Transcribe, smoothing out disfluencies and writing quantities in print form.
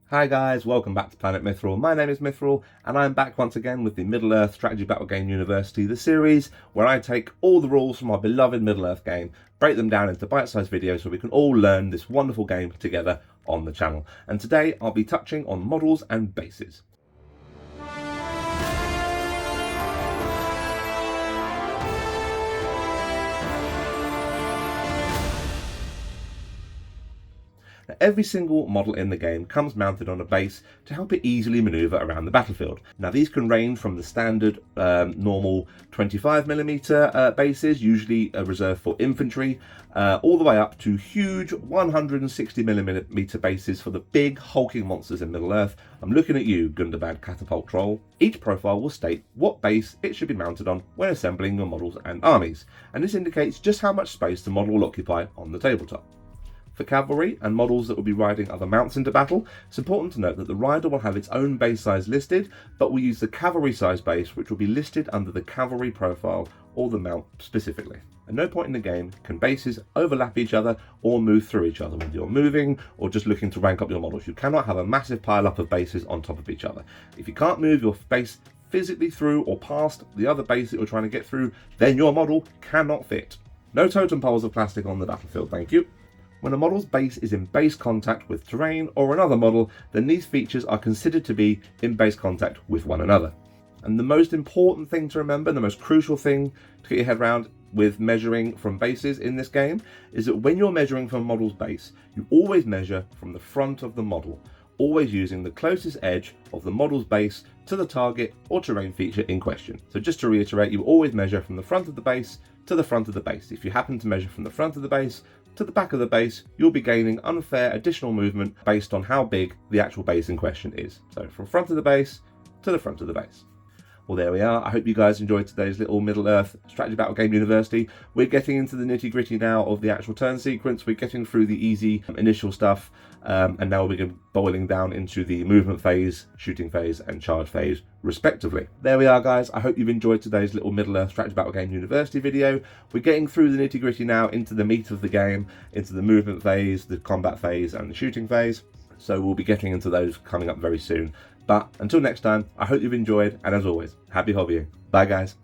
Hi guys, welcome back to Planet Mithril. My name is Mithril, and I'm back once again with the Middle-earth Strategy Battle Game University, the series where I take all the rules from our beloved Middle-earth game, break them down into bite-sized videos so we can all learn this wonderful game together on the channel. And today I'll be touching on models and bases. Now, every single model in the game comes mounted on a base to help it easily maneuver around the battlefield. Now these can range from the standard normal 25mm bases, usually reserved for infantry, all the way up to huge 160mm bases for the big hulking monsters in Middle-earth. I'm looking at you, Gundabad Catapult Troll. Each profile will state what base it should be mounted on when assembling your models and armies, and this indicates just how much space the model will occupy on the tabletop. For cavalry and models that will be riding other mounts into battle, it's important to note that the rider will have its own base size listed, but will use the cavalry size base, which will be listed under the cavalry profile or the mount specifically. At no point in the game can bases overlap each other or move through each other when you're moving or just looking to rank up your models. You cannot have a massive pile up of bases on top of each other. If you can't move your base physically through or past the other base that you're trying to get through, then your model cannot fit. No totem poles of plastic on the battlefield, thank you. When a model's base is in base contact with terrain or another model, then these features are considered to be in base contact with one another. And the most important thing to remember, the most crucial thing to get your head around with measuring from bases in this game, is that when you're measuring from a model's base, you always measure from the front of the model, always using the closest edge of the model's base to the target or terrain feature in question. So just to reiterate, you always measure from the front of the base to the front of the base. If you happen to measure from the front of the base to the back of the base, you'll be gaining unfair additional movement based on how big the actual base in question is. So from front of the base to the front of the base. Well, there we are. I hope you guys enjoyed today's little Middle-earth Strategy Battle Game University. We're getting into the nitty-gritty now of the actual turn sequence. We're getting through the easy initial stuff, and now we're boiling down into the movement phase, shooting phase, and charge phase, respectively. There we are, guys. I hope you've enjoyed today's little Middle-earth Strategy Battle Game University video. We're getting through the nitty-gritty now into the meat of the game, into the movement phase, the combat phase, and the shooting phase. So we'll be getting into those coming up very soon. But until next time, I hope you've enjoyed, and as always, happy hobbying. Bye guys.